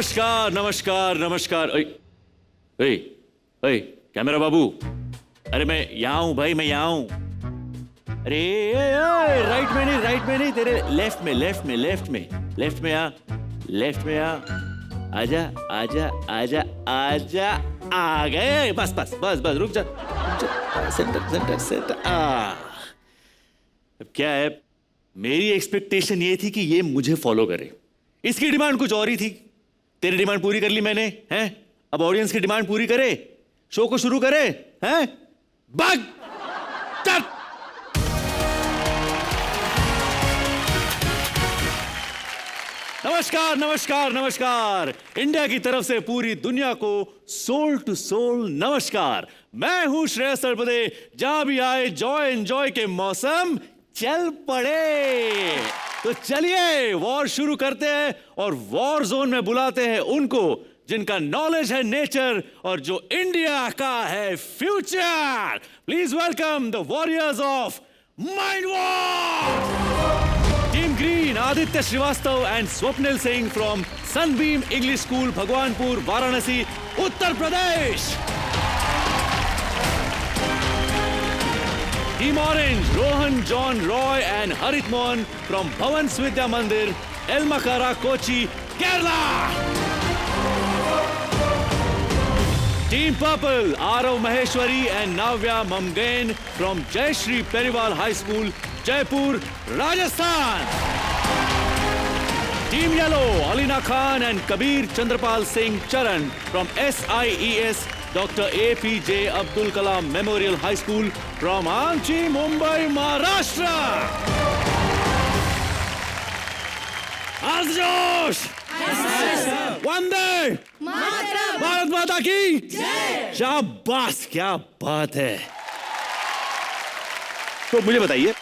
नमस्कार नमस्कार नमस्कार। ओए ओए कैमरा बाबू, अरे मैं यहाँ हूँ भाई, मैं यहाँ हूँ। अरे राइट में नहीं, राइट में नहीं, तेरे लेफ्ट में लेफ्ट में लेफ्ट में लेफ्ट में आ, लेफ्ट में आ। आजा आजा आजा आजा, आ गए। बस बस बस बस रुक जा, सेंटर सेंटर सेंटर। अब क्या है, मेरी एक्सपेक्टेशन ये थी कि ये मुझे फॉलो करे। इसकी डिमांड कुछ और ही थी। तेरी डिमांड पूरी कर ली मैंने, हैं? अब ऑडियंस की डिमांड पूरी करे, शो को शुरू करे, हैं? भाग चल। नमस्कार नमस्कार नमस्कार, इंडिया की तरफ से पूरी दुनिया को सोल टू सोल नमस्कार। मैं हूं श्रेयस तलपदे। जहां भी आए जॉय एंजॉय के मौसम चल पड़े। तो चलिए वॉर शुरू करते हैं और वॉर जोन में बुलाते हैं उनको जिनका नॉलेज है नेचर और जो इंडिया का है future. Please welcome the warriors of mind war. Team green Aditya Srivastava and Swapnil Singh from Sunbeam English school, Bhagwanpur, Varanasi, Uttar Pradesh. Team Orange, Rohan, John, Roy and Harit Mohan from Bhavans Vidya Mandir, Elmakara, Kochi, Kerala. Team Purple, Arav Maheshwari and Navya Mamgain from Jai Shri Periwal High School, Jaipur, Rajasthan. Team Yellow, Alina Khan and Kabir Chandrapal Singh Charan from SIES Dr. APJ Abdul Kalam Memorial High School from Amchi, Mumbai, Maharashtra. जोश, वंदे भारत माता की जय। शाबाश, क्या बात है। तो मुझे बताइए,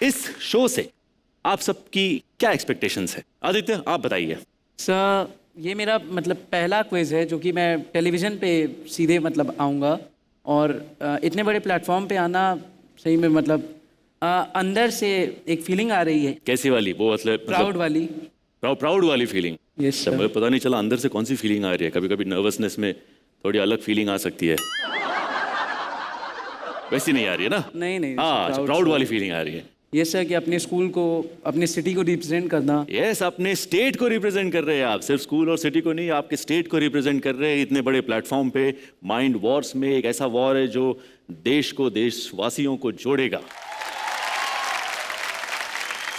इस शो से आप सबकी क्या एक्सपेक्टेशंस है? आदित्य आप बताइए। सर ये मेरा मतलब पहला क्विज है जो कि मैं टेलीविज़न पे सीधे मतलब आऊँगा और इतने बड़े प्लेटफॉर्म पे आना सही में मतलब अंदर से एक फीलिंग आ रही है। कैसी वाली? वो मतलब प्राउड वाली। प्राउड वाली फीलिंग? Yes sir. मुझे पता नहीं चला अंदर से कौन सी फीलिंग आ रही है। कभी कभी नर्वसनेस में थोड़ी अलग फीलिंग आ सकती है। वैसी नहीं आ रही है ना? नहीं हाँ, प्राउड वाली फीलिंग आ रही है। यस सर, कि अपने स्कूल को, अपने सिटी को रिप्रेजेंट करना। यस, अपने स्टेट को रिप्रेजेंट कर रहे हैं आप। सिर्फ स्कूल और सिटी को नहीं, आपके स्टेट को रिप्रेजेंट कर रहे हैं इतने बड़े प्लेटफॉर्म पे। माइंड वॉर्स में एक ऐसा वॉर है जो देश को, देशवासियों को जोड़ेगा।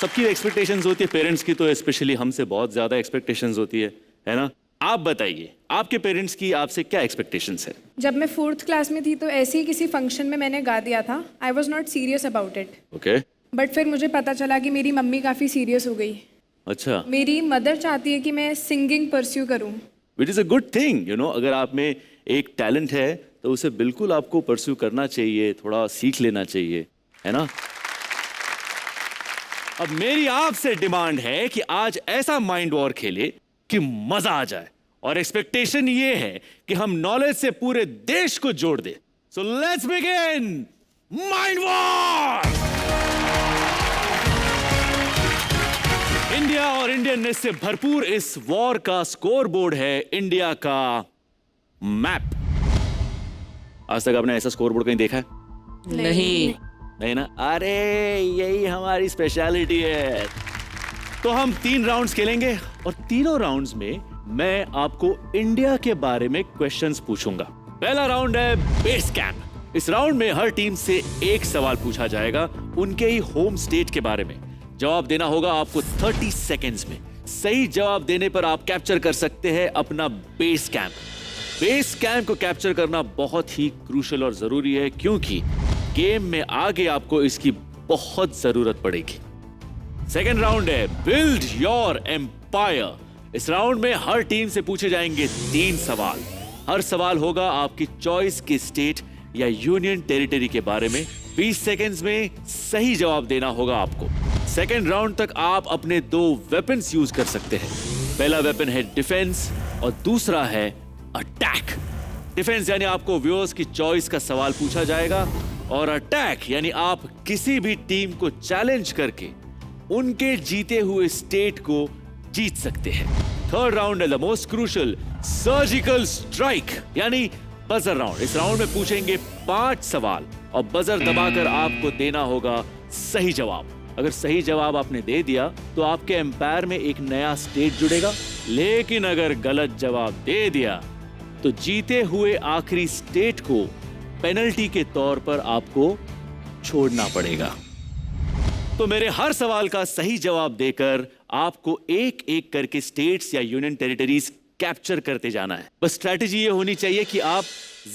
सबकी एक्सपेक्टेशंस होती है, पेरेंट्स की तो स्पेशली हमसे बहुत ज्यादा एक्सपेक्टेशंस होती है ना? आप बताइए, आपके पेरेंट्स की आपसे क्या एक्सपेक्टेशंस है? जब मैं 4th क्लास में थी तो ऐसे ही किसी फंक्शन में मैंने गा दिया था। I was not serious about it. Okay. But फिर मुझे पता चला कि मेरी मम्मी काफ़ी सीरियस हो गई। अच्छा। मेरी मदर चाहती है कि मैं सिंगिंग परस्यू करूं। Which is a good thing, you know. अगर आप में एक टैलेंट है तो उसे बिल्कुल आपको परस्यू करना चाहिए, थोड़ा सीख लेना चाहिए, है ना? अब मेरी आपसे डिमांड है कि आज ऐसा माइंड वॉर खेले कि मजा आ जाए। और एक्सपेक्टेशन ये है कि हम नॉलेज से पूरे देश को जोड़ दे। So let's begin mind war. India और इंडियननेस से भरपूर इस वॉर का स्कोर बोर्ड है इंडिया का मैप। आज तक आपने ऐसा स्कोर बोर्ड कहीं देखा है? नहीं ना? अरे यही हमारी स्पेशलिटी है। तो हम 3 राउंड्स खेलेंगे और तीनों राउंड्स में मैं आपको इंडिया के बारे में क्वेश्चंस पूछूंगा। पहला राउंड है बेस कैंप। इस राउंड में हर टीम से एक सवाल पूछा जाएगा उनके ही होम स्टेट के बारे में। जवाब देना होगा आपको 30 सेकेंड्स में। सही जवाब देने पर आप कैप्चर कर सकते हैं अपना बेस कैंप। बेस कैंप को कैप्चर करना बहुत ही क्रूशियल और जरूरी है क्योंकि गेम में आगे आपको इसकी बहुत जरूरत पड़ेगी। सेकेंड राउंड है बिल्ड योर एम्पायर। इस राउंड में हर टीम से पूछे जाएंगे 3 सवाल। हर सवाल होगा आपकी चॉइस के स्टेट या यूनियन टेरिटरी के बारे में। 20 सेकेंड्स में सही जवाब देना होगा आपको। सेकेंड राउंड तक आप अपने 2 वेपन्स यूज कर सकते हैं। पहला वेपन है डिफेंस और दूसरा है अटैक। डिफेंस यानी आपको व्यूअर्स की चॉइस का सवाल पूछा जाएगा और अटैक यानी आप किसी भी टीम को चैलेंज करके उनके जीते हुए स्टेट को जीत सकते हैं। थर्ड राउंड है the most crucial surgical strike यानी बजर राउंड। इस राउंड में पूछेंगे 5 सवाल और बजर दबाकर आपको देना होगा सही जवाब। अगर सही जवाब आपने दे दिया तो आपके एम्पायर में एक नया स्टेट जुड़ेगा, लेकिन अगर गलत जवाब दे दिया तो जीते हुए आखिरी स्टेट को पेनल्टी के तौर पर आपको छोड़ना पड़ेगा। तो मेरे हर सवाल का सही जवाब देकर आपको एक एक करके स्टेट्स या यूनियन टेरिटरीज कैप्चर करते जाना है। बस स्ट्रैटेजी ये होनी चाहिए कि आप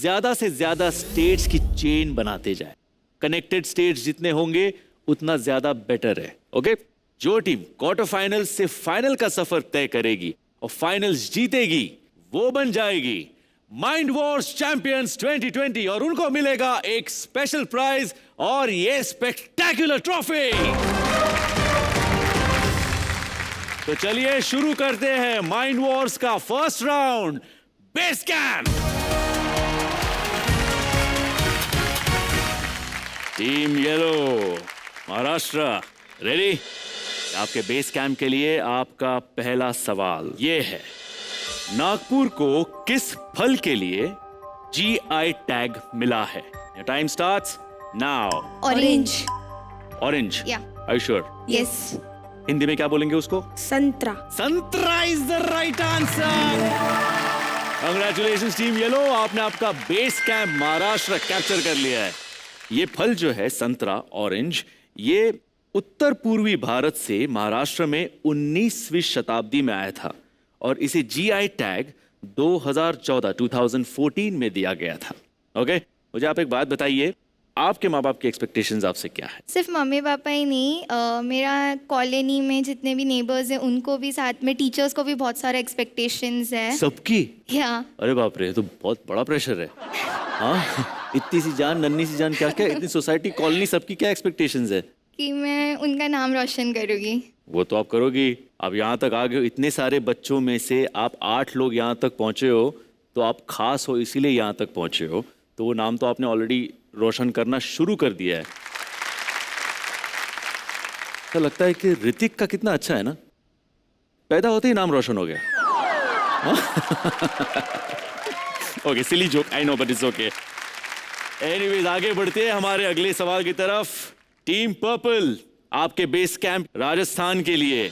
ज्यादा से ज्यादा स्टेट्स की चेन बनाते जाए। कनेक्टेड स्टेट्स जितने होंगे उतना ज्यादा बेटर है। ओके, जो टीम क्वार्टर फाइनल से फाइनल का सफर तय करेगी और फाइनल्स जीतेगी वो बन जाएगी माइंड वॉर्स चैंपियंस 2020 और उनको मिलेगा एक स्पेशल प्राइज और ये स्पेक्टेकुलर ट्रॉफी। तो चलिए शुरू करते हैं माइंड वॉर्स का first round, base camp. Team yellow Maharashtra ready? आपके बेस कैंप के लिए आपका पहला सवाल ये है, नागपुर को किस फल के लिए GI टैग मिला है? Time starts now. Orange. Orange? Yeah. Are you sure? Yes. Hindi में क्या बोलेंगे उसको? संतरा। Santra is the right answer. Congratulations team yellow, आपने आपका बेस कैंप महाराष्ट्र कैप्चर कर लिया है। ये फल जो है संतरा ऑरेंज, ये उत्तर पूर्वी भारत से महाराष्ट्र में 19वीं शताब्दी में आया था और इसे GI टैग 2014 में दिया गया था। ओके, मुझे आप एक बात बताइए, आपके माँ बाप की एक्सपेक्टेशंस आपसे क्या है? सिर्फ मम्मी पापा ही नहीं, मेरा कॉलोनी में जितने भी नेबर्स हैं उनको भी, साथ में टीचर्स को भी बहुत सारे एक्सपेक्टेशंस है। सबकी? या अरे बाप रे, तो बहुत बड़ा प्रेशर है। हाँ, इतनी सी जान, नन्ही सी जान, क्या क्या इतनी सोसाइटी, कॉलोनी, सबकी क्या एक्सपेक्टेशंस है? कि मैं उनका नाम रोशन करूँगी। वो तो आप करोगी। अब यहाँ तक आ गए हो, इतने सारे बच्चों में से आप 8 लोग यहाँ तक पहुँचे हो, तो आप खास हो इसीलिए यहाँ तक पहुँचे हो, तो वो नाम तो आपने ऑलरेडी रोशन करना शुरू कर दिया है। तो लगता है कि ऋतिक का कितना अच्छा है ना, पैदा होते ही नाम रोशन हो गया। Okay, silly joke, I know but it's okay. Anyways, आगे बढ़ते हैं हमारे अगले सवाल की तरफ। टीम पर्पल, आपके बेस कैंप राजस्थान के लिए,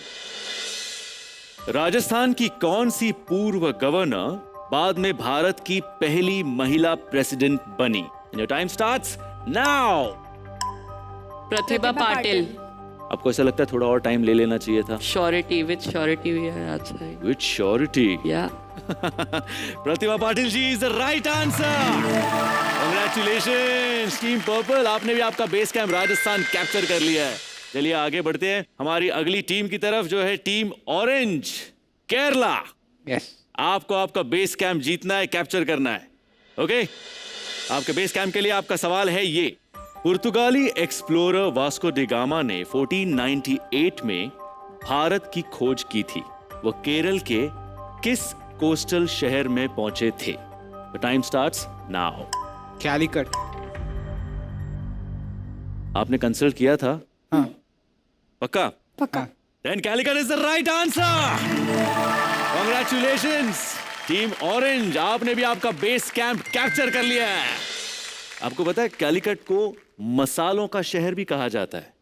राजस्थान की कौन सी पूर्व गवर्नर बाद में भारत की पहली महिला प्रेसिडेंट बनी? Your time starts now. Pratibha Patil. आपको ऐसा लगता है थोड़ा और टाइम ले लेना चाहिए था? श्योरिटी, विद श्योरिटी भी है, अच्छा है। With surety. या Pratibha Patil ji is the right answer. Congratulations team purple, आपने भी आपका बेस कैंप राजस्थान कैप्चर कर लिया है। चलिए आगे बढ़ते हैं हमारी अगली टीम की तरफ, जो है टीम ऑरेंज केरला। यस। आपको आपका बेस कैंप जीतना है, कैप्चर करना है। ओके, आपके बेस कैंप के लिए आपका सवाल है ये, पुर्तगाली एक्सप्लोरर वास्को डी गामा ने 1498 में भारत की खोज की थी। वो केरल के किस कोस्टल शहर में पहुंचे थे? Time starts now. कैलिकट। आपने कंसल्ट किया था? हाँ। पक्का? पक्का। Then Calicut is the right answer. Congratulations, team orange, आपने भी आपका बेस कैंप कैप्चर कर लिया है। आपको पता है कैलिकट को मसालों का शहर भी कहा जाता है,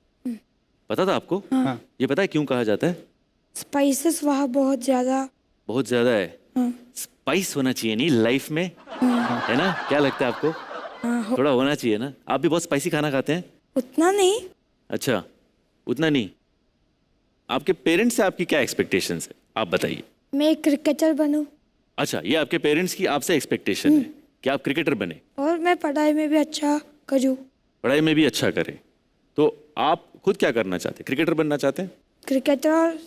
पता था आपको? हाँ। ये पता है क्यों कहा जाता है? स्पाइसेस वहाँ बहुत ज्यादा है। स्पाइस होना चाहिए नहीं लाइफ में, है ना? क्या लगता है आपको? थोड़ा होना चाहिए ना। आप भी बहुत स्पाइसी खाना खाते हैं? उतना नहीं। अच्छा, उतना नहीं। आपके पेरेंट्स से आपकी क्या एक्सपेक्टेशंस है, आप बताइए। मैं क्रिकेटर बनूं अच्छा, ये आपके पेरेंट्स की आपसे एक्सपेक्टेशन है कि आप क्रिकेटर बने और मैं पढ़ाई में भी अच्छा करूं। पढ़ाई में भी अच्छा करें। तो आप खुद क्या करना चाहते हैं? क्रिकेटर बनना चाहते हैं? क्रिकेटर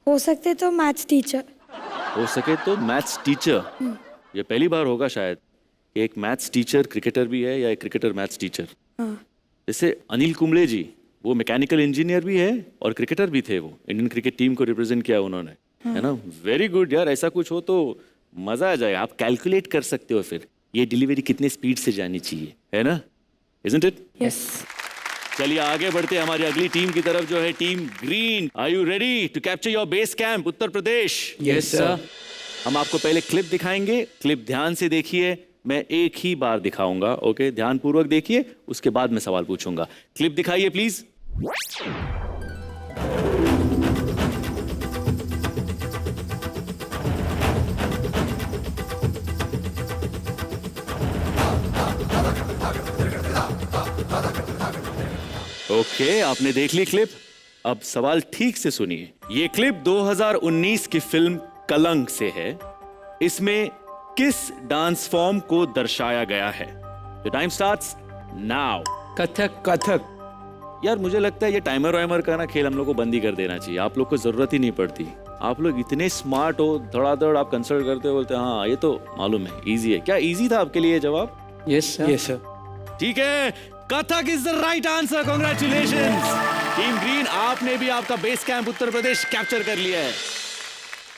हो सकते तो मैथ्स टीचर। हो सके तो मैथ्स टीचर। ये पहली बार होगा शायद कि एक मैथ्स टीचर क्रिकेटर भी है या एक क्रिकेटर मैथ्स टीचर। जैसे अनिल कुंबले जी, वो मैकेनिकल इंजीनियर भी है और क्रिकेटर भी थे। वो इंडियन क्रिकेट टीम को रिप्रेजेंट किया उन्होंने, है ना? वेरी गुड यार, ऐसा कुछ हो तो मजा आ जाए। आप कैलकुलेट कर सकते हो फिर ये डिलीवरी कितने स्पीड से जानी चाहिए, है ना? Isn't it? यस। चलिए आगे बढ़ते हैं हमारी अगली टीम की तरफ जो है team green. Are you ready to capture your base camp Uttar Pradesh? Yes sir. हम आपको पहले क्लिप दिखाएंगे, क्लिप ध्यान से देखिए, मैं एक ही बार दिखाऊंगा, ओके? ध्यान पूर्वक देखिए, उसके बाद मैं सवाल पूछूंगा। क्लिप दिखाइए प्लीज। ओके, आपने देख ली क्लिप। अब सवाल ठीक से सुनिए। ये क्लिप 2019 की फिल्म कलंक से है। इसमें किस डांस फॉर्म को दर्शाया गया है? The time starts now. Kathak. Kathak. यार मुझे लगता है ये टाइमर वाइमर का ना खेल हम लोग को बंद ही कर देना चाहिए। आप लोग को जरूरत ही नहीं पड़ती। आप लोग इतने स्मार्ट हो, धड़ाधड़ आप कंसल्ट करते हो, बोलते हैं हाँ ये तो मालूम है, इजी है। क्या इजी था आपके लिए जवाब? Yes sir. Yes sir. ठीक है, Kathak is the right answer. Congratulations team green, आपने भी आपका बेस कैंप उत्तर प्रदेश कैप्चर कर लिया है।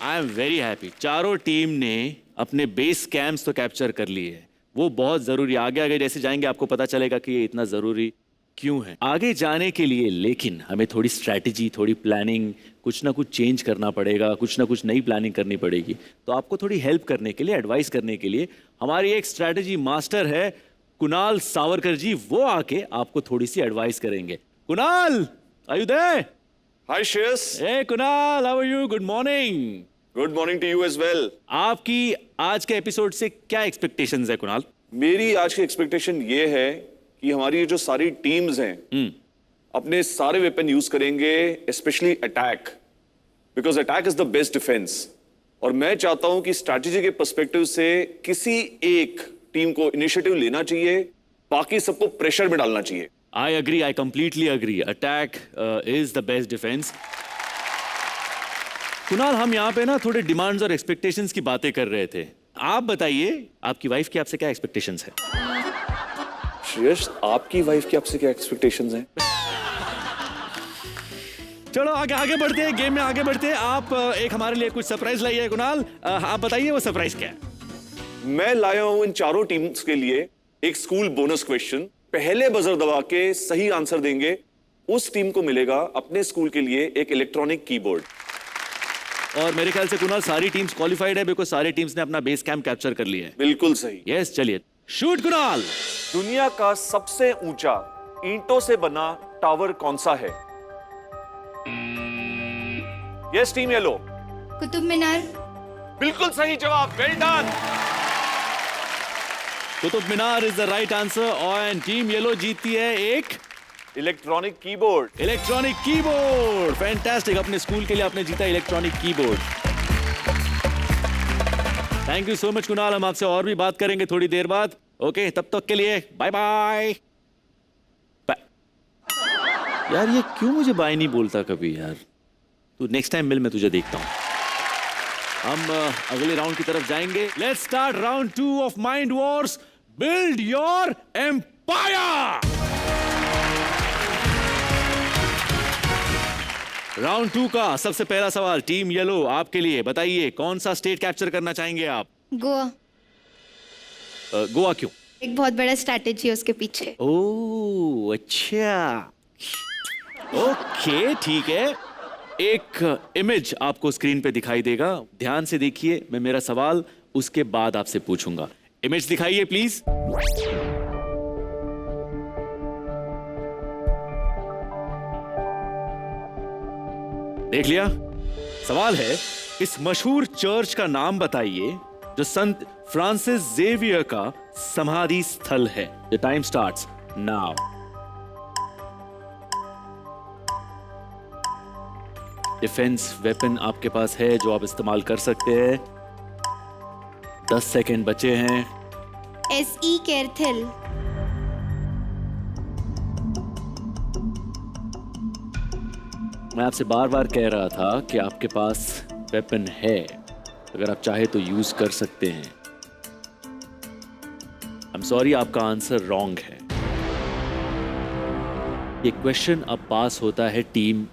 I am very happy. चारों टीम ने अपने बेस कैंप्स तो कैप्चर कर लिए हैं। वो बहुत जरूरी। आगे आगे जैसे जाएंगे आपको पता चलेगा कि ये इतना जरूरी क्यों है आगे जाने के लिए। लेकिन हमें थोड़ी स्ट्रैटेजी, थोड़ी प्लानिंग, कुछ ना कुछ चेंज करना पड़ेगा, कुछ ना कुछ नई प्लानिंग करनी पड़ेगी। तो आपको थोड़ी हेल्प करने के लिए, एडवाइस करने के लिए हमारी एक स्ट्रैटेजी मास्टर है कुणाल सावरकर जी। वो आके आपको थोड़ी सी एडवाइस करेंगे। Kunal, are you there? Hi Shreyas, hey Kunal, how are you? Good morning. good morning to you as well. आपकी आज के एपिसोड से क्या एक्सपेक्टेशंस है कुणाल? मेरी आज की एक्सपेक्टेशन ये है कि हमारी जो सारी टीम्स हैं अपने सारे वेपन यूज करेंगे, specially attack, because attack is the best defence. और मैं चाहता हूं कि स्ट्रैटेजी के पर्सपेक्टिव से किसी एक टीम को इनिशिएटिव लेना चाहिए, बाकी सबको प्रेशर में डालना चाहिए। I agree. I completely agree. Attack is the best defense. Kunal, हम यहाँ पे ना थोड़े डिमांड्स और एक्सपेक्टेशंस की बातें कर रहे थे। आप बताइए, आपकी वाइफ की आपसे क्या एक्सपेक्टेशंस है? श्रेयस, आपकी वाइफ की आपसे क्या एक्सपेक्टेशंस हैं? चलो आगे आगे बढ़ते हैं, गेम में आगे बढ़ते हैं। आप एक हमारे लिए कुछ सरप्राइज लाइए कुणाल। आप बताइए वो सरप्राइज क्या है? मैं लाया हूं इन चारों टीम्स के लिए एक स्कूल बोनस क्वेश्चन। पहले बजर दबा के सही आंसर देंगे उस टीम को मिलेगा अपने स्कूल के लिए एक इलेक्ट्रॉनिक कीबोर्ड। और मेरे ख्याल से कुणाल सारी टीम्स क्वालिफाइड है, बिकॉज सारी टीम्स ने अपना बेस कैंप कैप्चर कर लिया है। बिल्कुल सही। यस, चलिए शूट कुणाल। दुनिया का सबसे ऊंचा ईंटों से बना टावर कौन सा है? Yes team yellow. Qutub Minar. बिल्कुल सही जवाब, well done. Qutub Minar is the right answer और टीम येलो जीतती है एक electronic keyboard. Electronic keyboard. Fantastic, अपने स्कूल के लिए आपने जीता electronic keyboard. Thank you so much Kunal. हम आपसे और भी बात करेंगे थोड़ी देर बाद। ओके, तब तक के लिए बाय बाय। यार ये क्यों मुझे बाय नहीं बोलता कभी यार? तू नेक्स्ट टाइम मिल, मैं तुझे देखता हूं। हम अगले राउंड की तरफ जाएंगे। Let's start round 2 of mind wars. Build your empire. Round 2 का सबसे पहला सवाल टीम येलो आपके लिए। बताइए कौन सा स्टेट कैप्चर करना चाहेंगे आप? गोवा। गोवा क्यों? एक बहुत बड़ा स्ट्रैटेजी है उसके पीछे। ओह अच्छा, ओके ठीक है। एक इमेज आपको स्क्रीन पे दिखाई देगा, ध्यान से देखिए। मैं मेरा सवाल उसके बाद आपसे पूछूंगा। इमेज दिखाइए प्लीज। देख लिया? सवाल है, इस मशहूर चर्च का नाम बताइए जो संत फ्रांसिस जेवियर का समाधि स्थल है। The time starts now. Defence weapon आपके पास है जो आप इस्तेमाल कर सकते हैं। 10 सेकेंड बचे हैं। SE कैरथिल। मैं आपसे बार बार कह रहा था कि आपके पास वेपन है, अगर आप चाहे तो यूज कर सकते हैं। आई एम सॉरी, आपका आंसर रॉन्ग है। ये क्वेश्चन अब पास होता है टीम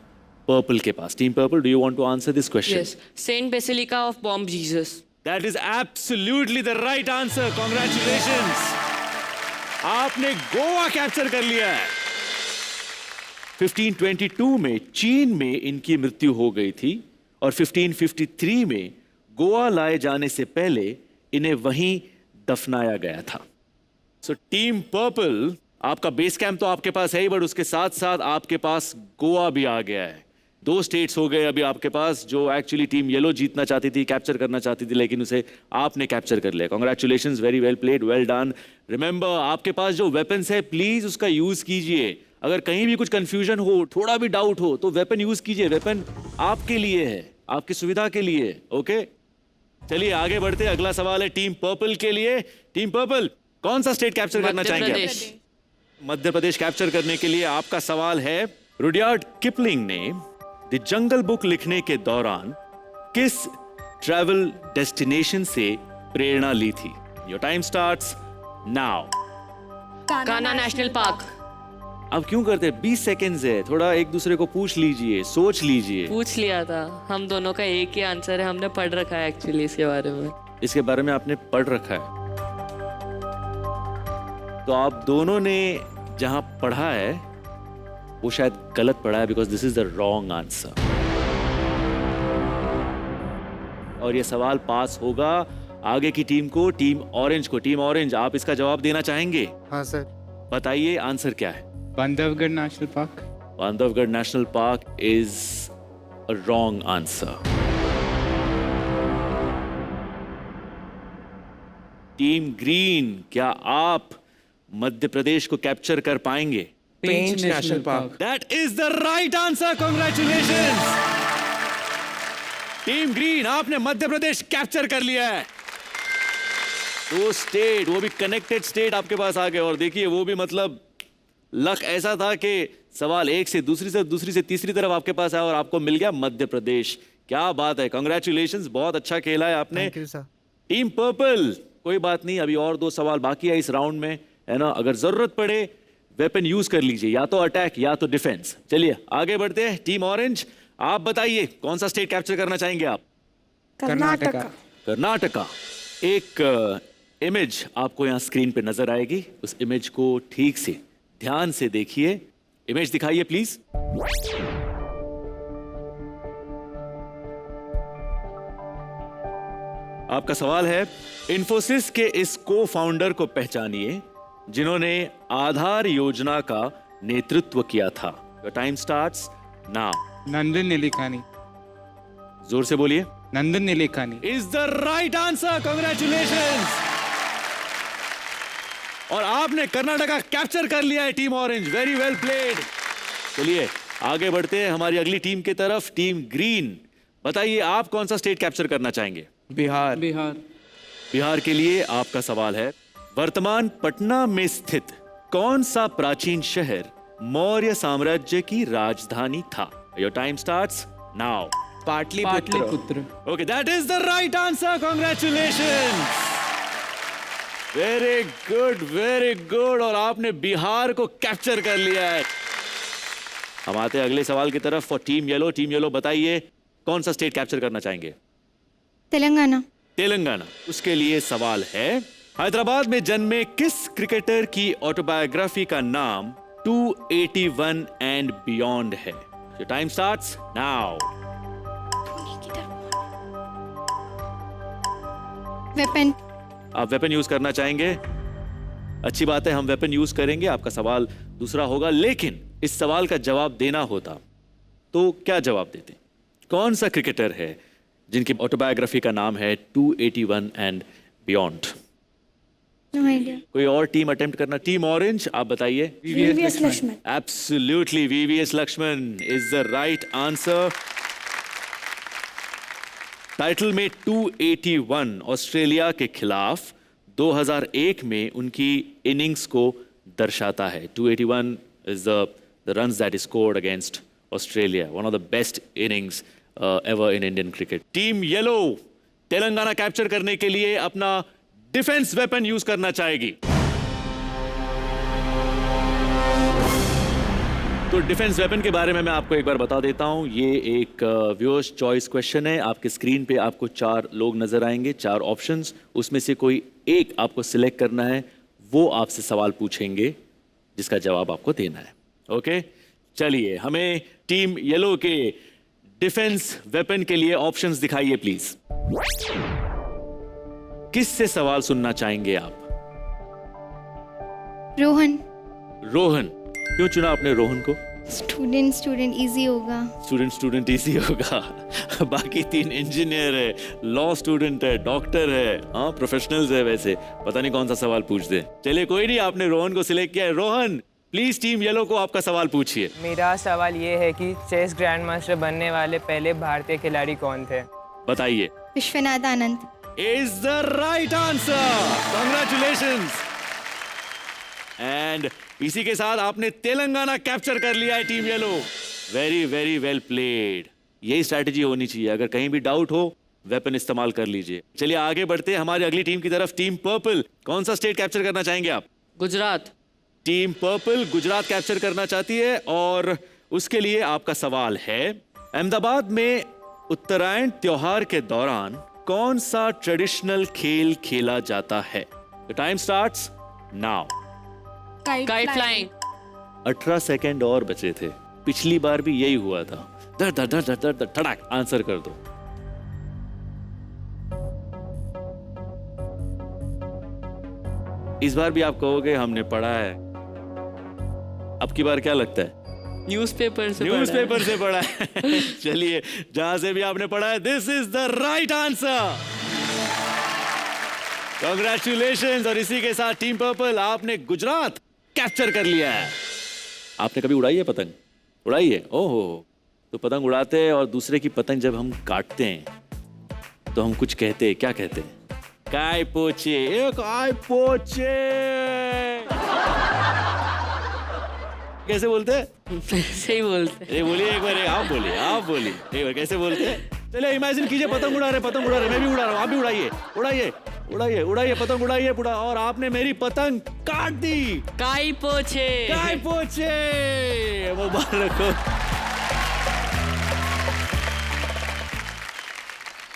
पर्पल के पास। Team purple, do you want to answer this question? Yes, Saint Basilica of Bomb Jesus. That is absolutely the right answer. Congratulations. आपने गोवा कैप्चर कर लिया है। 1522 में चीन में इनकी मृत्यु हो गई थी और 1553 में गोवा लाए जाने से पहले इन्हें वहीं दफनाया गया था। सो टीम पर्पल, आपका बेस कैंप तो आपके पास है ही, बट उसके साथ साथ आपके पास गोवा भी आ गया है। 2 स्टेट्स हो गए अभी आपके पास जो एक्चुअली टीम येलो जीतना चाहती थी, कैप्चर करना चाहती थी, लेकिन उसे आपने कैप्चर कर लिया। Congratulations, very well played, well done. Remember, आपके पास जो वेपन्स है प्लीज उसका यूज कीजिए। अगर कहीं भी कुछ कंफ्यूजन हो, थोड़ा भी डाउट हो, तो वेपन यूज कीजिए। वेपन आपके लिए है, आपकी सुविधा के लिए। ओके, चलिए आगे बढ़ते हैं। अगला सवाल है टीम पर्पल के लिए। टीम पर्पल, कौन सा स्टेट कैप्चर करना मध्य चाहेंगे प्रदेश। आप? मध्य प्रदेश कैप्चर करने के लिए आपका सवाल है, रुडयार्ड किपलिंग ने द जंगल बुक लिखने के दौरान किस ट्रैवल डेस्टिनेशन से प्रेरणा ली थी? Your time starts now. Kanha national park. अब क्यों करते हैं? 20 सेकेंड्स है, थोड़ा एक दूसरे को पूछ लीजिए, सोच लीजिए। पूछ लिया था, हम दोनों का एक ही आंसर है, हमने पढ़ रखा है एक्चुअली इसके बारे में। इसके बारे में आपने पढ़ रखा है, तो आप दोनों ने जहां पढ़ा है वो शायद गलत पढ़ा है, because this is the wrong answer. और ये सवाल पास होगा आगे की टीम को, टीम ऑरेंज को। टीम ऑरेंज, आप इसका जवाब देना चाहेंगे? हाँ सर। बताइए आंसर क्या है। Bandhavgarh national park. Bandhavgarh national park is a wrong answer. Team green, क्या आप मध्य प्रदेश को कैप्चर कर पाएंगे? Pench national park. That is the right answer, congratulations. Team green, आपने मध्य प्रदेश कैप्चर कर लिया है। 2 स्टेट, वो भी कनेक्टेड स्टेट आपके पास आ गए। और देखिए वो भी मतलब लक ऐसा था कि सवाल एक से दूसरी से तीसरी तरफ आपके पास आया और आपको मिल गया मध्य प्रदेश। क्या बात है, कॉन्ग्रेचुलेशंस, बहुत अच्छा खेला है आपने। Thank you sir. Team purple, कोई बात नहीं, अभी और 2 सवाल बाकी है इस राउंड में, है ना। अगर जरूरत पड़े वेपन यूज कर लीजिए, या तो अटैक या तो डिफेंस। चलिए आगे बढ़ते हैं। टीम ऑरेंज, आप बताइए कौन सा स्टेट कैप्चर करना चाहेंगे आप? कर्नाटका। कर्नाटका। एक इमेज आपको यहाँ स्क्रीन पे नजर आएगी, उस इमेज को ठीक से ध्यान से देखिए। इमेज दिखाइए प्लीज। आपका सवाल है, इन्फोसिस के इस को फाउंडर को पहचानिए जिन्होंने आधार योजना का नेतृत्व किया था। Your time starts now. Nandan Nilekani. जोर से बोलिए। Nandan Nilekani is the right answer, congratulations. और आपने कर्नाटका कैप्चर कर लिया है team orange, very well played. चलिए आगे बढ़ते हैं हमारी अगली टीम की तरफ। टीम ग्रीन, बताइए आप कौन सा स्टेट कैप्चर करना चाहेंगे? बिहार। बिहार के लिए आपका सवाल है, वर्तमान पटना में स्थित कौन सा प्राचीन शहर मौर्य साम्राज्य की राजधानी था? Your time starts now. Pataliputra. Okay, that is the right answer, congratulations. Very good, very good. और आपने बिहार को कैप्चर कर लिया है। हम आते हैं अगले सवाल की तरफ for team yellow. Team yellow, बताइए कौन सा स्टेट कैप्चर करना चाहेंगे? तेलंगाना। तेलंगाना। उसके लिए सवाल है, हैदराबाद में जन्मे किस क्रिकेटर की ऑटोबायोग्राफी का नाम 281 एंड बियॉन्ड है? Your time starts now. Weapon. आप वेपन यूज करना चाहेंगे? अच्छी बात है, हम वेपन यूज करेंगे। आपका सवाल दूसरा होगा, लेकिन इस सवाल का जवाब देना होता तो क्या जवाब देते? कौन सा क्रिकेटर है जिनकी ऑटोबायोग्राफी का नाम है 281 एंड बियॉन्ड? No idea. कोई और टीम अटेम्प्ट करना? टीम ऑरेंज, आप बताइए। VVS Laxman. Absolutely, VVS Laxman is the right answer. Title में 281 ऑस्ट्रेलिया के खिलाफ 2001 में उनकी इनिंग्स को दर्शाता है। 281 is the runs that is scored against Australia, one of the best innings ever in Indian cricket. Team yellow Telangana capture करने के लिए अपना डिफेंस वेपन यूज करना चाहेगी। तो डिफेंस वेपन के बारे में मैं आपको एक बार बता देता हूं। ये एक व्यूअर्स चॉइस क्वेश्चन है। आपके स्क्रीन पे आपको 4 लोग नजर आएंगे, 4 ऑप्शंस, उसमें से कोई एक आपको सिलेक्ट करना है। वो आपसे सवाल पूछेंगे जिसका जवाब आपको देना है। ओके, चलिए हमें टीम येलो के डिफेंस वेपन के लिए ऑप्शंस दिखाइए प्लीज। किससे सवाल सुनना चाहेंगे आप? रोहन। रोहन। क्यों चुना आपने रोहन को? स्टूडेंट इजी होगा। स्टूडेंट इजी होगा। बाकी 3 इंजीनियर है, लॉ स्टूडेंट है, डॉक्टर है, हाँ प्रोफेशनल्स है, वैसे पता नहीं कौन सा सवाल पूछ दे। चलिए कोई नहीं, आपने रोहन को सिलेक्ट किया है। रोहन प्लीज टीम येलो को आपका सवाल पूछिए। मेरा सवाल ये है कि चेस ग्रैंड मास्टर बनने वाले पहले भारतीय खिलाड़ी कौन थे? बताइए। Vishwanath Anand. Is the right answer. Congratulations. And इसी के साथ आपने तेलंगाना कैप्चर कर लिया है team yellow. Very very well played. यही स्ट्रैटेजी होनी चाहिए, अगर कहीं भी डाउट हो वेपन इस्तेमाल कर लीजिए। चलिए आगे बढ़ते हैं हमारी अगली टीम की तरफ। टीम पर्पल, कौन सा स्टेट कैप्चर करना चाहेंगे आप? Gujarat. Team purple Gujarat capture करना चाहती है और उसके लिए आपका सवाल है, अहमदाबाद में उत्तरायण त्योहार के दौरान कौन सा ट्रेडिशनल खेल खेला जाता है? The time starts now. Kite flying. 18 second और बचे थे। पिछली बार भी यही हुआ था। धड़ धड़ धड़ धड़ धड़ धड़ाक आंसर कर दो। इस बार भी आप कहोगे हमने पढ़ा है। अब की बार क्या लगता है? न्यूज़पेपर से पढ़ा है। चलिए जहां से भी आपने पढ़ा है, this is the right answer. Congratulations. और इसी के साथ टीम पर्पल आपने गुजरात कैप्चर कर लिया है। आपने कभी उड़ाई है पतंग? उड़ाई है? ओहो। तो पतंग उड़ाते हैं और दूसरे की पतंग जब हम काटते हैं तो हम कुछ कहते हैं। क्या कहते हैं? काय पोचे, एक आय पोचे। कैसे बोलते हैं? सही बोलते हैं। बोलिए एक बार, आप बोलिए एक बार, कैसे बोलते हैं? चलिए इमेजिन कीजिए पतंग उड़ा रहे, मैं भी उड़ा रहा हूँ, आप भी उड़ाइए पतंग उड़ाइए पूरा। और आपने मेरी पतंग काट दी। काई पोछे। मुबारक हो।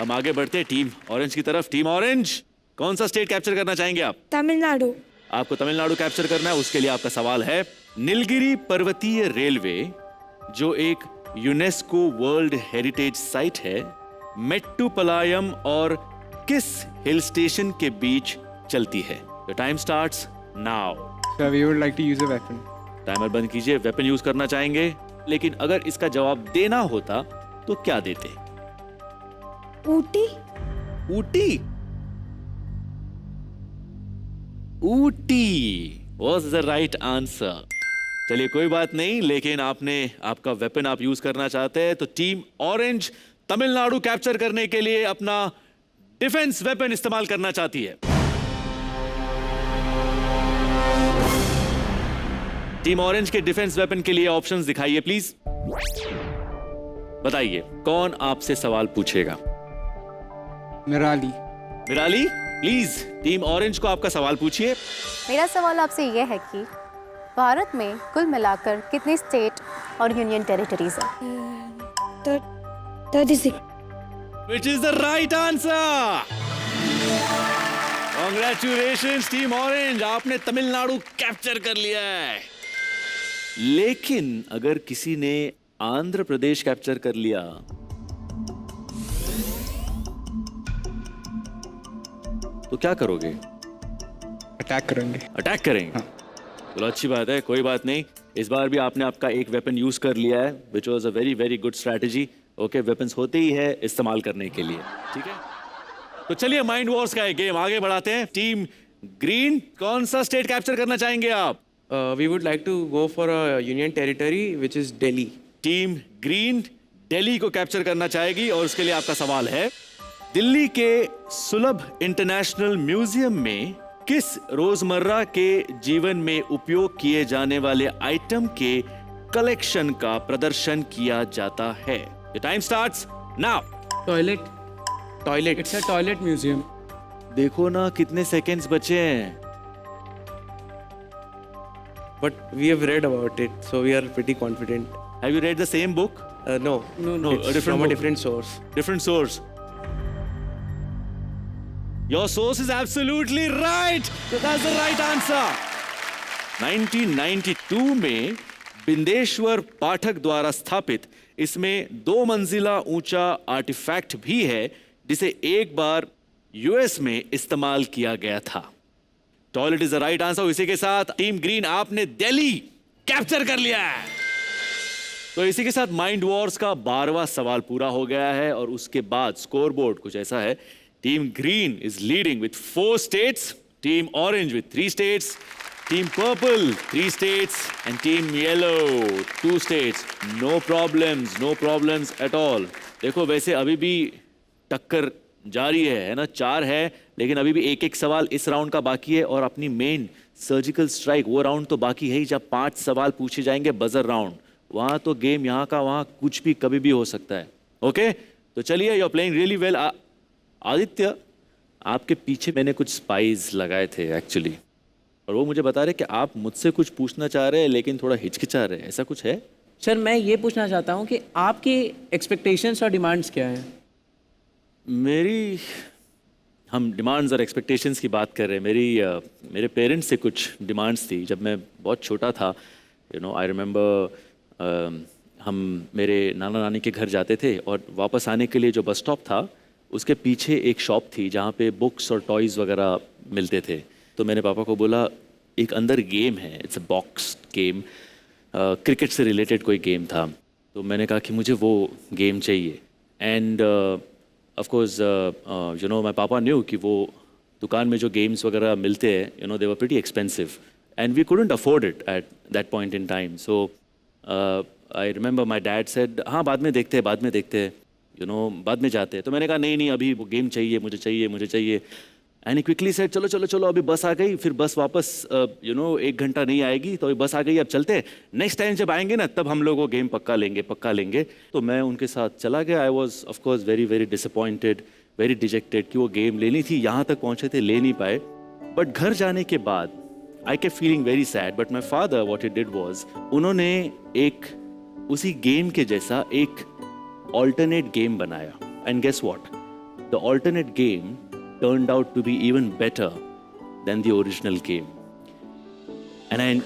हम आगे बढ़ते हैं टीम ऑरेंज की तरफ। टीम ऑरेंज, कौन सा स्टेट कैप्चर करना चाहेंगे आप? तमिलनाडु। आपको तमिलनाडु कैप्चर करना है। उसके लिए आपका सवाल है, नीलगिरी पर्वतीय रेलवे जो एक यूनेस्को वर्ल्ड हेरिटेज साइट है, मेट्टुपलायम और किस हिल स्टेशन के बीच चलती है? The time starts now. Sir, we would like to use a weapon. Timer बंद कीजिए। वेपन यूज करना चाहेंगे, लेकिन अगर इसका जवाब देना होता तो क्या देते? Ooty. Ooty was the right answer. चलिए कोई बात नहीं, लेकिन आपका वेपन आप यूज करना चाहते हैं तो टीम ऑरेंज तमिलनाडु कैप्चर करने के लिए अपना डिफेंस वेपन इस्तेमाल करना चाहती है। टीम ऑरेंज के डिफेंस वेपन के लिए ऑप्शंस दिखाइए प्लीज। बताइए कौन आपसे सवाल पूछेगा? Mirali. Mirali please team orange को आपका सवाल पूछिए। मेरा सवाल आपसे ये है कि भारत में कुल मिलाकर कितनी स्टेट और यूनियन टेरिटरीज हैं? 36। Which is the right answer. Congratulations team orange, आपने तमिलनाडु कैप्चर कर लिया है। लेकिन अगर किसी ने आंध्र प्रदेश कैप्चर कर लिया तो क्या करोगे? अटैक करेंगे। अटैक करेंगे? हाँ। चलो अच्छी बात है, कोई बात नहीं। इस बार भी आपने आपका एक वेपन यूज कर लिया है, which was a very very good strategy. Okay, weapons होते ही है इस्तेमाल करने के लिए, ठीक है? तो चलिए माइंड वॉर्स का एक गेम आगे बढ़ाते हैं। टीम ग्रीन, कौन सा स्टेट कैप्चर करना चाहेंगे आप? We would like to go for a union territory which is Delhi. Team green Delhi को कैप्चर करना चाहेगी और उसके लिए आपका सवाल है, दिल्ली के सुलभ इंटरनेशनल म्यूजियम में किस रोजमर्रा के जीवन में उपयोग किए जाने वाले आइटम के कलेक्शन का प्रदर्शन किया जाता है? The time starts now. Toilet. It's a toilet museum. देखो ना कितने सेकंड्स बचे हैं। But we have read about it, so we are pretty confident. Have you read the same book? No, No, it's a different from book. a different source. Different source. Your source is absolutely right. So that's the right answer. 1992 में बिंदेश्वर पाठक द्वारा स्थापित इसमें 2 मंजिला ऊंचा artefact भी है जिसे एक बार यूएस में इस्तेमाल किया गया था। Toilet is the right answer. इसी के साथ टीम ग्रीन आपने दिल्ली कैप्चर कर लिया है। तो इसी के साथ माइंड वॉर्स का 12वां सवाल पूरा हो गया है और उसके बाद स्कोरबोर्ड कुछ ऐसा है। Team green is leading with 4 states, team orange with 3 states, team purple 3 states and team yellow 2 states. No problems at all. देखो वैसे अभी भी टक्कर जारी है ना, 4 है, लेकिन अभी भी एक सवाल इस राउंड का बाकी है और अपनी मेन सर्जिकल स्ट्राइक वो राउंड तो बाकी है ही, जब 5 सवाल पूछे जाएंगे बजर राउंड, वहां तो गेम यहाँ का वहां कुछ भी कभी भी हो सकता है। ओके तो चलिए, you are playing really well. Aditya, आपके पीछे मैंने कुछ स्पाइस लगाए थे एक्चुअली, और वो मुझे बता रहे कि आप मुझसे कुछ पूछना चाह रहे हैं लेकिन थोड़ा हिचकिचा रहे हैं, ऐसा कुछ है? सर मैं ये पूछना चाहता हूँ कि आपकी एक्सपेक्टेशंस और डिमांड्स क्या है? हम डिमांड्स और एक्सपेक्टेशंस की बात कर रहे हैं। मेरे पेरेंट्स से कुछ डिमांड्स थी जब मैं बहुत छोटा था। आई रिमेंबर हम मेरे नाना नानी के घर जाते थे और वापस आने के लिए जो बस स्टॉप था उसके पीछे एक शॉप थी जहाँ पे बुक्स और टॉयज़ वगैरह मिलते थे। तो मैंने पापा को बोला एक अंदर गेम है, it's a box game, cricket से रिलेटेड कोई गेम था। तो मैंने कहा कि मुझे वो गेम चाहिए। And of course my papa knew कि वो दुकान में जो गेम्स वगैरह मिलते हैं they were pretty expensive and we couldn't afford it at that point in time. So I remember my dad said हाँ बाद में देखते हैं बाद में जाते हैं। तो मैंने कहा नहीं अभी वो गेम चाहिए, मुझे चाहिए। एंड ही क्विकली सेड चलो अभी बस आ गई, फिर बस वापस 1 घंटा नहीं आएगी, तो अभी बस आ गई, अब चलते हैं, नेक्स्ट टाइम जब आएंगे ना तब हम लोग वो गेम पक्का लेंगे। तो मैं उनके साथ चला गया। I was of course very very disappointed, very dejected कि वो गेम लेनी थी, यहाँ तक पहुँचे थे, ले नहीं पाए। बट घर जाने के बाद I kept feeling very sad. But my father what he did was, उन्होंने एक उसी गेम के जैसा एक ऑल्टरनेट गेम बनाया। And guess what, the alternate game turned out to be even better than the original game. And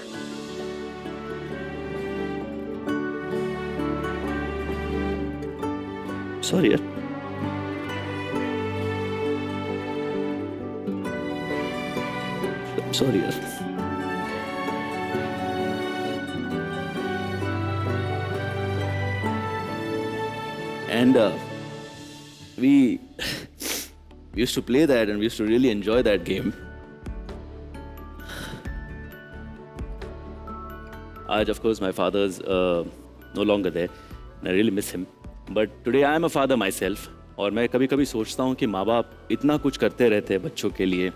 sorry yaar. Sorry yaar. And we used to play that and we used to really enjoy that game. Aaj, of course, my father's no longer there and I really miss him. But today I am a father myself. और मैं कभी कभी सोचता हूँ कि माँ बाप इतना कुछ करते रहते हैं बच्चों के लिए,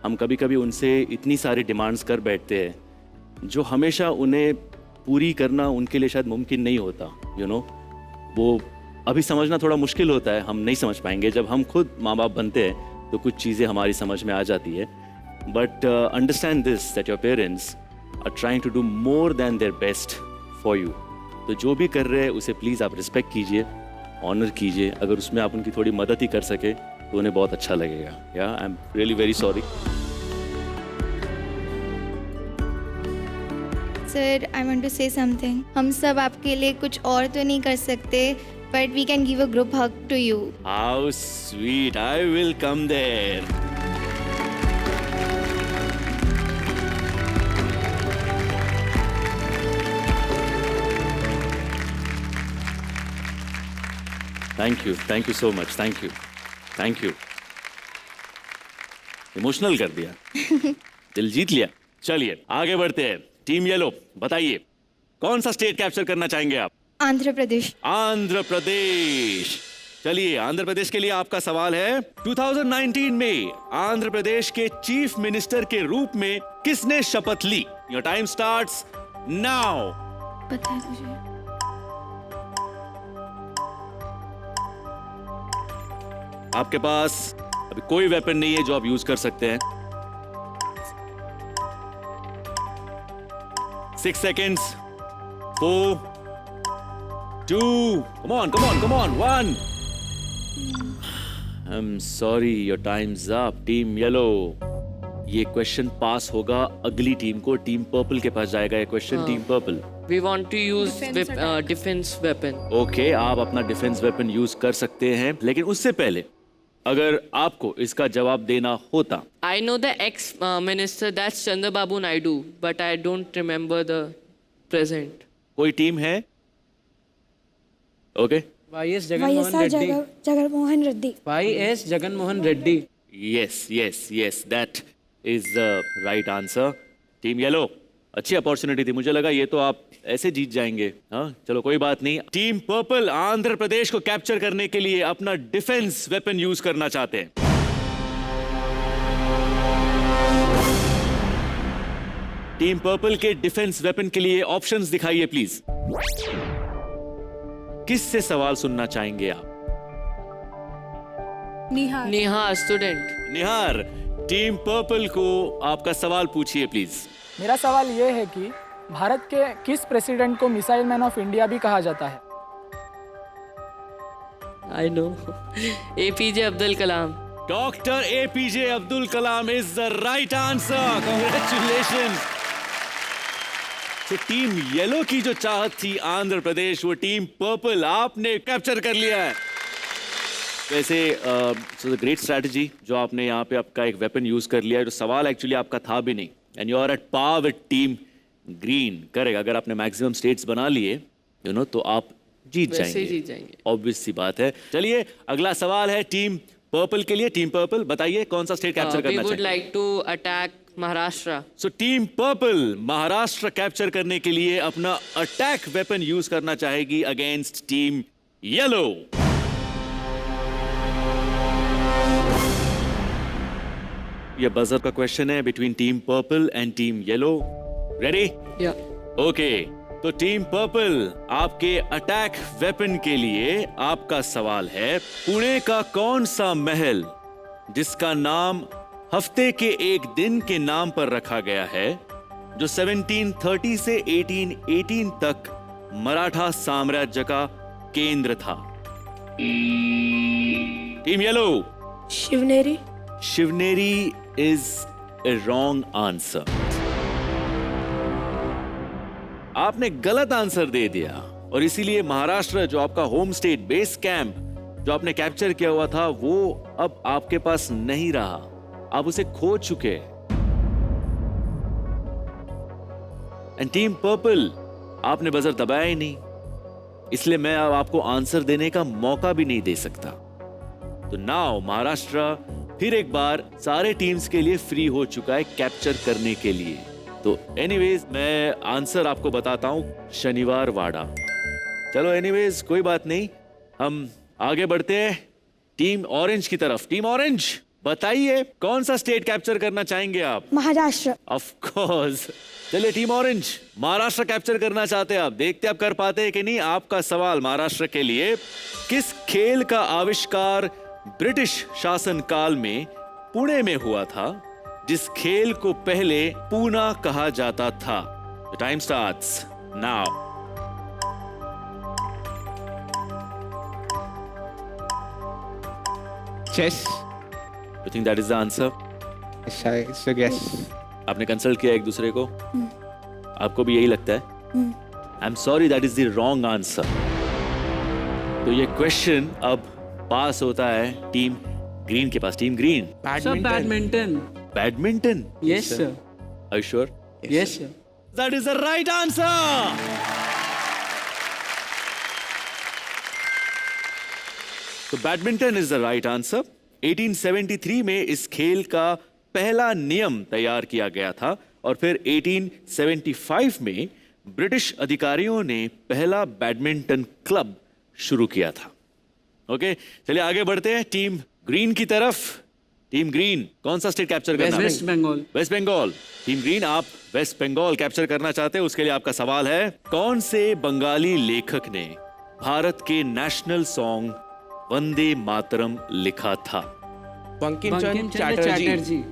हम कभी कभी उनसे इतनी सारी डिमांड्स कर बैठते हैं जो हमेशा उन्हें पूरी करना उनके लिए शायद मुमकिन नहीं होता। वो अभी समझना थोड़ा मुश्किल होता है, हम नहीं समझ पाएंगे। जब हम खुद माँ बाप बनते हैं तो कुछ चीज़ें हमारी समझ में आ जाती है। But understand this that your parents are trying to do more than their best for you. तो जो भी कर रहे हैं उसे प्लीज़ आप रिस्पेक्ट कीजिए, ऑनर कीजिए। अगर उसमें आप उनकी थोड़ी मदद ही कर सके तो उन्हें बहुत अच्छा लगेगा। या I am really very sorry. Sir I want to say something. हम सब आपके लिए कुछ और तो नहीं कर सकते, but we can give a group hug to you. How sweet. I will come there. Thank you so much. Thank you. Emotional कर दिया, दिल जीत लिया। चलिए आगे बढ़ते हैं। टीम येलो, बताइए कौन सा स्टेट कैप्चर करना चाहेंगे आप? आंध्र प्रदेश। आंध्र प्रदेश। चलिए आंध्र प्रदेश के लिए आपका सवाल है, 2019 में आंध्र प्रदेश के चीफ मिनिस्टर के रूप में किसने शपथ ली? Your time starts now. पता है मुझे। आपके पास अभी कोई वेपन नहीं है जो आप यूज कर सकते हैं। 6 seconds. 4, 2, come on, 1. I'm sorry, your time's up. Team yellow, ये क्वेश्चन पास होगा अगली टीम को। टीम पर्पल के पास जाएगा ये question. Team purple, We want to use Defense attack. defense weapon. Okay आप अपना डिफेंस वेपन यूज कर सकते हैं, लेकिन उससे पहले अगर आपको इसका जवाब देना होता। I know the ex-minister, that's Chandrababu Naidu, but I don't remember the present. कोई टीम है? Okay YS Jaganmohan Reddy. Jaganmohan Reddy. YS Jaganmohan Reddy. Yes yes yes, that is the right answer. Team yellow, अच्छी अपॉर्चुनिटी थी, मुझे लगा ये तो आप ऐसे जीत जाएंगे। हाँ चलो कोई बात नहीं। टीम पर्पल आंध्र प्रदेश को कैप्चर करने के लिए अपना डिफेंस वेपन यूज करना चाहते हैं। टीम पर्पल के डिफेंस वेपन के लिए ऑप्शंस दिखाइए प्लीज। किससे सवाल सुनना चाहेंगे आप? निहार। Neha, student. निहार, टीम पर्पल को आपका सवाल पूछिए प्लीज। मेरा सवाल ये है कि भारत के किस प्रेसिडेंट को मिसाइल मैन ऑफ इंडिया भी कहा जाता है? I know. APJ Abdul Kalam. Doctor APJ Abdul Kalam is the right answer. Congratulation. तो टीम येलो की जो चाहत थी आंध्र प्रदेश, वो टीम पर्पल आपने कैप्चर कर लिया है। वैसे ग्रेट स्ट्रैटेजी जो आपने यहाँ पे आपका एक वेपन यूज कर लिया है। जो सवाल एक्चुअली आपका था भी नहीं, and you are at par with team green. Correct, अगर आपने मैक्सिमम स्टेट्स बना लिए तो आप जीत वैसे जाएंगे। ही जीत जाएंगे। ऑब्वियस सी बात है। चलिए अगला सवाल है टीम पर्पल के लिए। टीम पर्पल बताइए कौन सा स्टेट कैप्चर We करना would चाहिए? like to attack Maharashtra. So team purple Maharashtra capture करने के लिए अपना अटैक वेपन यूज करना चाहेगी अगेंस्ट टीम येलो। ये बजर का क्वेश्चन है between team purple and team yellow. Ready? Yeah. Okay, तो टीम पर्पल आपके अटैक वेपन के लिए आपका सवाल है, पुणे का कौन सा महल जिसका नाम हफ्ते के एक दिन के नाम पर रखा गया है, जो 1730 से 1818 तक मराठा साम्राज्य का केंद्र था? Team yellow. Shivneri. Shivneri is a wrong answer. आपने गलत आंसर दे दिया और इसीलिए महाराष्ट्र जो आपका होम स्टेट बेस कैंप जो आपने कैप्चर किया हुआ था, वो अब आपके पास नहीं रहा, आप उसे खो चुके। एंड टीम पर्पल, आपने बजर दबाया ही नहीं, इसलिए मैं अब आपको आंसर देने का मौका भी नहीं दे सकता। तो नाउ महाराष्ट्र फिर एक बार सारे टीम्स के लिए फ्री हो चुका है कैप्चर करने के लिए। तो एनीवेज मैं आंसर आपको बताता हूं, शनिवार वाड़ा। चलो एनीवेज कोई बात नहीं, हम आगे बढ़ते हैं टीम ऑरेंज की तरफ। टीम ऑरेंज बताइए कौन सा स्टेट कैप्चर करना चाहेंगे आप? महाराष्ट्र। Of course. चलिए टीम ऑरेंज महाराष्ट्र कैप्चर करना चाहते हैं आप, देखते आप कर पाते हैं कि नहीं। आपका सवाल महाराष्ट्र के लिए, किस खेल का आविष्कार ब्रिटिश शासन काल में पुणे में हुआ था, जिस खेल को पहले पूना कहा जाता था? Time starts now. Chess. You think that is the answer? It's a guess. आपने कंसल्ट किया एक दूसरे को? आपको भी यही लगता है? आई am sorry, that is the wrong answer. तो ये क्वेश्चन अब पास होता है टीम ग्रीन के पास। Team green, badminton. Badminton. Yes sir. Are you sure? Yes sir. That is the right answer. तो badminton is the right answer. 1873 में इस खेल का पहला नियम तैयार किया गया था और फिर 1875 में ब्रिटिश अधिकारियों ने पहला बैडमिंटन क्लब शुरू किया था। ओके, चलिए आगे बढ़ते हैं टीम ग्रीन की तरफ। टीम ग्रीन कौन सा स्टेट कैप्चर करना? वेस्ट बंगाल। वेस्ट बंगाल। टीम ग्रीन आप वेस्ट बंगाल कैप्चर करना चाहते हैं, उसके लिए आपका सवाल है, कौन से बंगाली लेखक ने भारत के नेशनल सॉन्ग वंदे मातरम लिखा था? Bankim Chandra Chatterjee.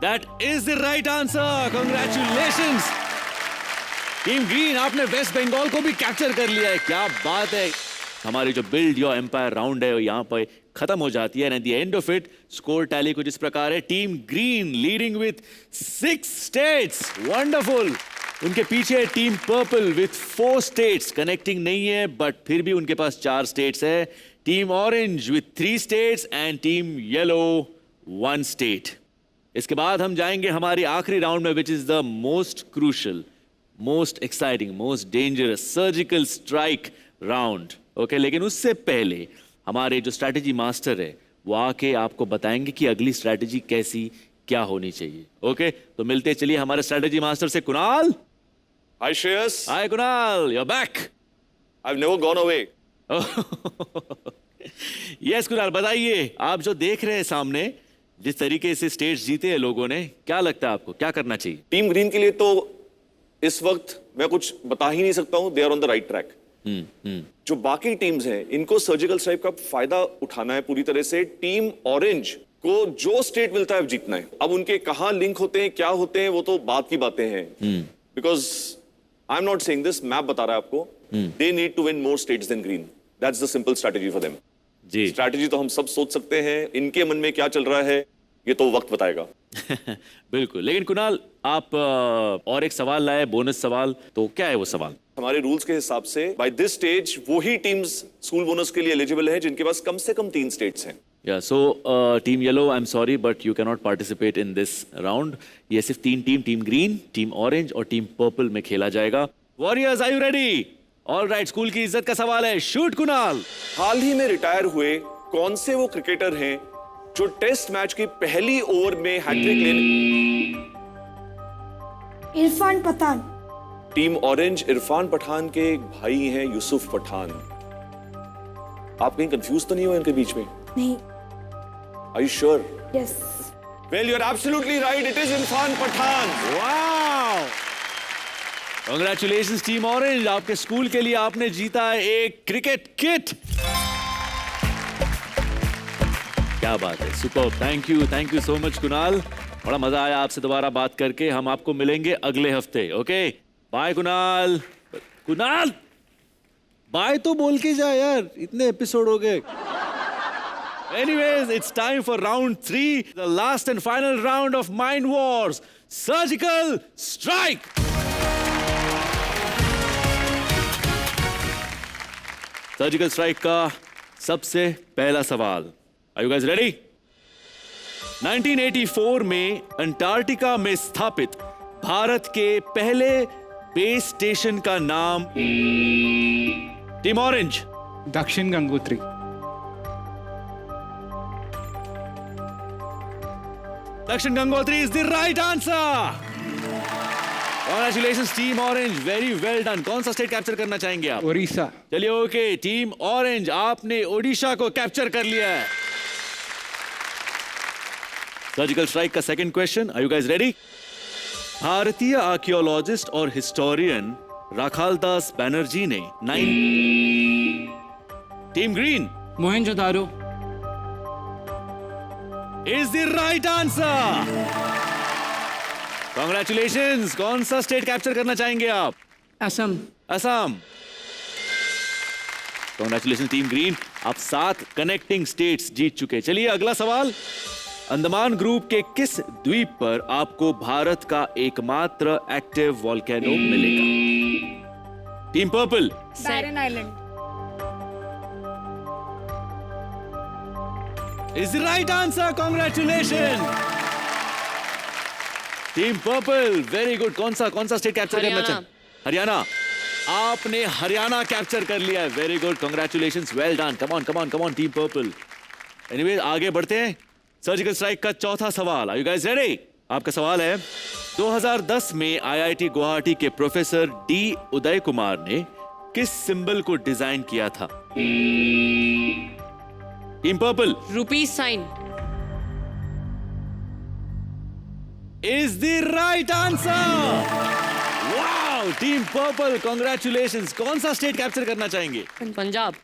That is the right answer. Congratulations. Team green आपने वेस्ट बंगाल को भी कैप्चर कर लिया है, क्या बात है। हमारी जो बिल्ड योर एम्पायर राउंड है, यहाँ पर खत्म हो जाती है and at the end of it score tally कुछ इस प्रकार है। Team green leading with 6 states, wonderful. उनके पीछे team purple with 4 states, connecting नहीं है बट फिर भी उनके पास 4 स्टेट्स है। Team orange with 3 states and team yellow 1 state. इसके बाद हम जाएंगे हमारी आखिरी राउंड में, which is the most crucial, most exciting, most dangerous surgical strike round. Okay, लेकिन उससे पहले हमारे जो स्ट्रैटेजी मास्टर है वो आके आपको बताएंगे कि अगली स्ट्रैटेजी कैसी क्या होनी चाहिए। ओके, तो मिलते चलिए हमारे स्ट्रैटेजी मास्टर से। Kunal. Hi Shreyas. Hi Kunal, you are back. I have never gone away. Yes Kunal, बताइए, आप जो देख रहे हैं सामने, जिस तरीके से स्टेट्स जीते हैं लोगों ने, क्या लगता है आपको क्या करना चाहिए? टीम ग्रीन के लिए तो इस वक्त मैं कुछ बता ही नहीं सकता हूं, they are on the right track. जो बाकी टीम्स हैं इनको सर्जिकल स्ट्राइक का फायदा उठाना है पूरी तरह से। टीम ऑरेंज को जो स्टेट मिलता है अब जीतना है। अब उनके कहां लिंक होते हैं, क्या होते हैं, वो तो बात की बातें हैं। Because I am not saying this, map बता रहा है आपको। They need to win more states than green, that's the simple strategy for them. जी, स्ट्रैटेजी तो हम सब सोच सकते हैं, इनके मन में क्या चल रहा है ये तो वक्त बताएगा। बिल्कुल, लेकिन कुणाल आप और एक सवाल लाए, बोनस सवाल, तो क्या है वो सवाल? हमारे रूल्स के हिसाब से बाय दिस स्टेज वही टीम्स स्कूल बोनस के लिए एलिजिबल है जिनके पास कम से कम 3 स्टेट्स हैं। या so team yellow, I am sorry but you can not participate in this round. ये सिर्फ 3 टीम ग्रीन, टीम ऑरेंज और टीम पर्पल में खेला जाएगा। Warriors, are you ready? Alright, school की इज्जत का सवाल है, शूट कुणाल। हाल ही में रिटायर हुए कौन से वो क्रिकेटर हैं जो टेस्ट मैच की पहली ओवर में हैट्रिक लेने? इरफान पठान। टीम ऑरेंज इरफान पठान के एक भाई हैं यूसुफ पठान। आप कहीं कंफ्यूज तो नहीं हो इनके बीच में? नहीं। Are you sure? Yes. Well, you're absolutely right. It is Irfan Pathan. Wow, congratulations team orange, आपके स्कूल के लिए आपने जीता है एक क्रिकेट किट। क्या बात है, super, thank you so much Kunal. बड़ा मजा आया आपसे दोबारा बात करके। हम आपको मिलेंगे अगले हफ्ते। Okay, bye Kunal. Kunal, bye तो बोल के जा यार, इतने एपिसोड हो गए। Anyways, it's time for round 3, the last and final round of Mind Wars, Surgical Strike. Surgical strike का सबसे पहला सवाल, Are you guys ready? 1984 में अंटार्कटिका में स्थापित भारत के पहले बेस स्टेशन का नाम? Team orange. दक्षिण गंगोत्री। दक्षिण Gangotri is the right answer. Congratulations team orange, very well done. कौन सा स्टेट कैप्चर करना चाहेंगे आप? उड़ीसा। चलिए, ओके, टीम ऑरेंज आपने ओडिशा को कैप्चर कर लिया है। सर्जिकल स्ट्राइक का second question, are you guys ready? भारतीय आर्कियोलॉजिस्ट और हिस्टोरियन राखालदास बैनर्जी ने team green. Mohenjodaro is the right answer. Congratulations. कौन सा स्टेट कैप्चर करना चाहेंगे आप? Assam. Assam. Congratulations team green, आप 7 कनेक्टिंग स्टेट्स जीत चुके। चलिए अगला सवाल, अंडमान ग्रुप के किस द्वीप पर आपको भारत का एकमात्र एक्टिव वोल्केनो मिलेगा? Team purple. Barren Island. Is the right answer. Congratulations. Team purple, very good. कौन सा स्टेट कैप्चर करना चाहते? हरियाणा। आपने हरियाणा कैप्चर कर लिया है, very good, congratulations, well done. Come on team purple. Anyway, आगे बढ़ते हैं। सर्जिकल स्ट्राइक का चौथा सवाल, आर यू गाइस रेडी? आपका सवाल है, 2010 में आईआईटी गुवाहाटी के प्रोफेसर डी उदय कुमार ने किस सिंबल को डिजाइन किया था? Team purple. Rupees sign is the right answer. Wow, team purple, congratulations. कौन सा स्टेट कैप्चर करना चाहेंगे? पंजाब।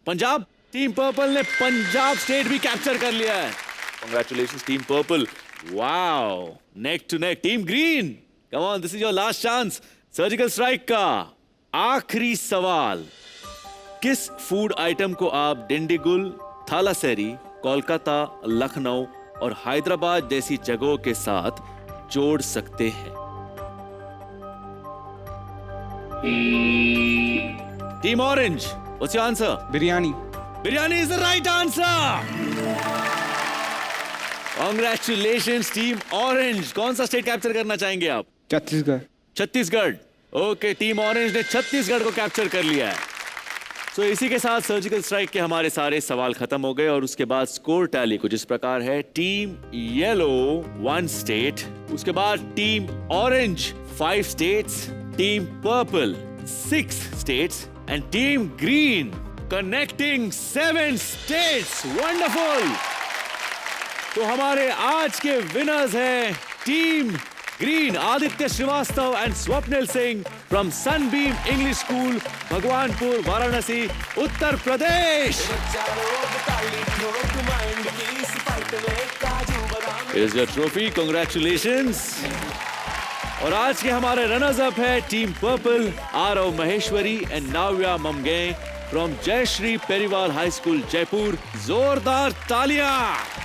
पंजाब। टीम पर्पल ने पंजाब स्टेट भी कैप्चर कर लिया है। Congratulations team purple. Wow, neck to neck. Team green, come on, this is your last chance. Surgical strike का आखिरी सवाल, किस फूड आइटम को आप डिंडिगुल, थालासेरी कोलकाता, लखनऊ और हैदराबाद जैसी जगहों के साथ जोड़ सकते हैं? Team orange, what's your answer? Biryani. Biryani is the right answer. Congratulations team orange. कौन सा स्टेट कैप्चर करना चाहेंगे आप? Chhattisgarh. Chhattisgarh. Okay, team orange ने छत्तीसगढ़ को कैप्चर कर लिया है। तो इसी के साथ सर्जिकल स्ट्राइक के हमारे सारे सवाल खत्म हो गए और उसके बाद स्कोर टैली कुछ इस प्रकार है। टीम येलो 1 स्टेट, उसके बाद team orange 5 states, team purple 6 states and team green connecting 7 states. Wonderful. तो हमारे आज के विनर्स हैं team green, Aditya Srivastava and Swapnil Singh from Sunbeam English school, Bhagwanpur, Varanasi, Uttar Pradesh. Here's your trophy, congratulations। और आज के हमारे रनर्स अप है team purple, Aarav Maheshwari and Navya Mamgai from Jayshree Periwal high school, Jaipur. जोरदार तालियां।